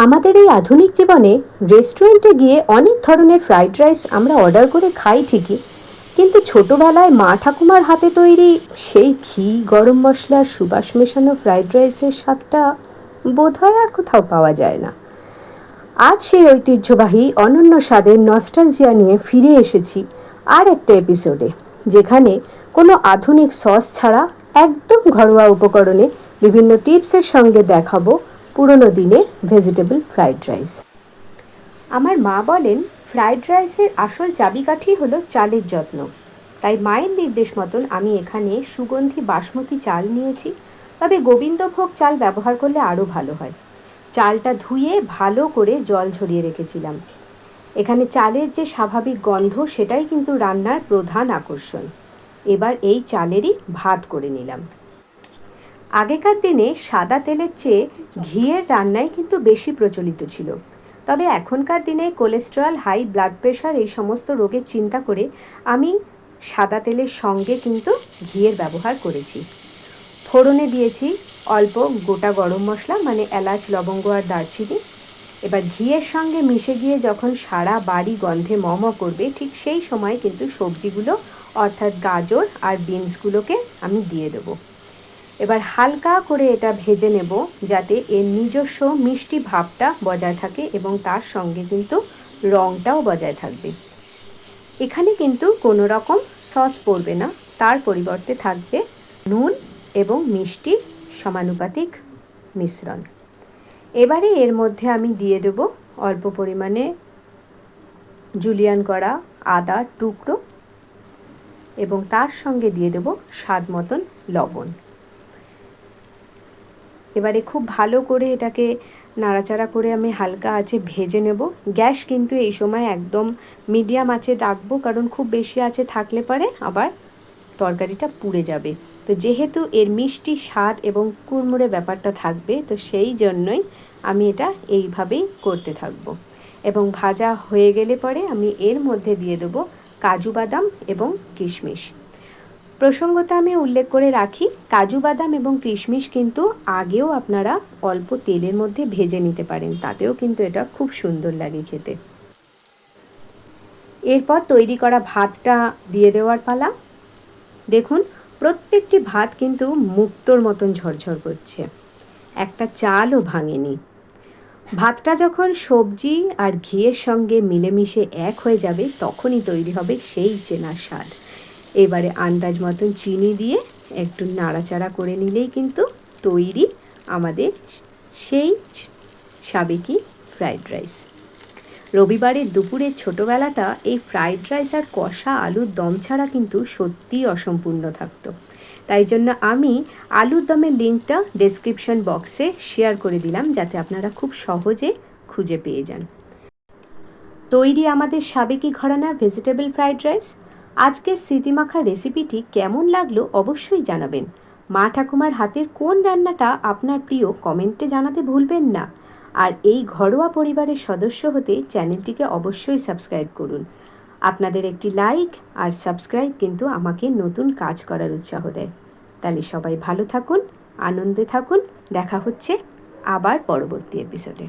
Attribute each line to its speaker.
Speaker 1: আমাদের এই আধুনিক জীবনে রেস্টুরেন্টে গিয়ে অনেক ধরনের ফ্রাইড রাইস আমরা অর্ডার করে খাই ঠিকই, কিন্তু ছোটবেলায় মা ঠাকুমার হাতে তৈরি সেই ঘি গরম মশলার সুবাস মেশানো ফ্রাইড রাইসের স্বাদটা বোধহয় আর কোথাও পাওয়া যায় না। আজ সেই ঐতিহ্যবাহী অনন্য স্বাদের নস্টালজিয়া নিয়ে ফিরে এসেছি আর একটা এপিসোডে, যেখানে কোনো আধুনিক সস ছাড়া একদম ঘরোয়া উপকরণে বিভিন্ন টিপসের সঙ্গে দেখাবো পুরনো দিনের ভেজিটেবল ফ্রাইড রাইস। আমার মা বলেন ফ্রাইড রাইসের আসল চাবিকাঠি হলো চালের যত্ন। তাই মায়ের নির্দেশ মতন আমি এখানে সুগন্ধি বাসমতি চাল নিয়েছি, তবে গোবিন্দভোগ চাল ব্যবহার করলে আরও ভালো হয়। চালটা ধুয়ে ভালো করে জল ঝরিয়ে রেখেছিলাম। এখানে চালের যে স্বাভাবিক গন্ধ সেটাই কিন্তু রান্নার প্রধান আকর্ষণ। এবার এই চালেরই ভাত করে নিলাম। আগেকার দিনে সাদা তেলের চেয়ে ঘিয়ের রান্নাই কিন্তু বেশি প্রচলিত ছিল, তবে এখনকার দিনে কোলেস্টেরল, হাই ব্লাড প্রেশার এই সমস্ত রোগের চিন্তা করে আমি সাদা তেলের সঙ্গে কিন্তু ঘিয়ের ব্যবহার করেছি। ফোড়নে দিয়েছি অল্প গোটা গরম মশলা, মানে এলাচ, লবঙ্গ আর দারচিনি। এবার ঘিয়ের সঙ্গে মিশে গিয়ে যখন সারা বাড়ি গন্ধে মম করবে, ঠিক সেই সময় কিন্তু সবজিগুলো অর্থাৎ গাজর আর বিনসগুলোকে আমি দিয়ে দেবো। এবার হালকা করে এটা ভেজে নেব, যাতে এর নিজস্ব মিষ্টি ভাবটা বজায় থাকে এবং তার সঙ্গে কিন্তু রঙটাও বজায় থাকবে। এখানে কিন্তু কোনো রকম সস পড়বে না, তার পরিবর্তে থাকবে নুন এবং মিষ্টির সমানুপাতিক মিশ্রণ। এবারে এর মধ্যে আমি দিয়ে দেব অল্প পরিমাণে জুলিয়ান করা আদার টুকরো এবং তার সঙ্গে দিয়ে দেব স্বাদ মতন লবণ। এবারে খুব ভালো করে এটাকে নাড়াচাড়া করে আমি হালকা আঁচে ভেজে নেব। গ্যাস কিন্তু এই সময় একদম মিডিয়াম আঁচে রাখবো, কারণ খুব বেশি আঁচে থাকলে পরে আবার তরকারিটা পুড়ে যাবে। তো যেহেতু এর মিষ্টি স্বাদ এবং কুড়মুড়ে ব্যাপারটা থাকবে, তো সেই জন্যই আমি এটা এইভাবেই করতে থাকবো। এবং ভাজা হয়ে গেলে পরে আমি এর মধ্যে দিয়ে দেবো কাজু বাদাম এবং কিশমিশ। প্রসঙ্গটা আমি উল্লেখ করে রাখি, কাজু বাদাম এবং কিশমিশ কিন্তু আগেও আপনারা অল্প তেলের মধ্যে ভেজে নিতে পারেন, তাতেও কিন্তু এটা খুব সুন্দর লাগে খেতে। এরপর তৈরি করা ভাতটা দিয়ে দেওয়ার পালা। দেখুন, প্রত্যেকটি ভাত কিন্তু মুক্তোর মতন ঝরঝর করছে, একটা চালও ভাঙেনি। ভাতটা যখন সবজি আর ঘিয়ের সঙ্গে মিলেমিশে এক হয়ে যাবে, তখনই তৈরি হবে সেই চেনা স্বাদ। এবারে আন্দাজ মতন চিনি দিয়ে একটু নাড়াচাড়া করে নিলেই কিন্তু তৈরি আমাদের সেই সাবেকি ফ্রাইড রাইস। রবিবারের দুপুরের ছোটোবেলাটা এই ফ্রাইড রাইস আর কষা আলুর দম ছাড়া কিন্তু সত্যিই অসম্পূর্ণ থাকতো। তাই জন্য আমি আলুর দমের লিঙ্কটা ডেসক্রিপশন বক্সে শেয়ার করে দিলাম, যাতে আপনারা খুব সহজে খুঁজে পেয়ে যান। তৈরি আমাদের সাবেকি ঘরানার ভেজিটেবল ফ্রাইড রাইস। আজকের স্মৃতিমাখা রেসিপিটি কেমন লাগলো অবশ্যই জানাবেন। মা ঠাকুমার হাতের কোন রান্নাটা আপনার প্রিয় কমেন্টে জানাতে ভুলবেন না। আর এই ঘরোয়া পরিবারের সদস্য হতে চ্যানেলটিকে অবশ্যই সাবস্ক্রাইব করুন। আপনাদের একটি লাইক আর সাবস্ক্রাইব কিন্তু আমাকে নতুন কাজ করার উৎসাহ দেয়। তাহলে সবাই ভালো থাকুন, আনন্দে থাকুন। দেখা হচ্ছে আবার পরবর্তী এপিসোডে।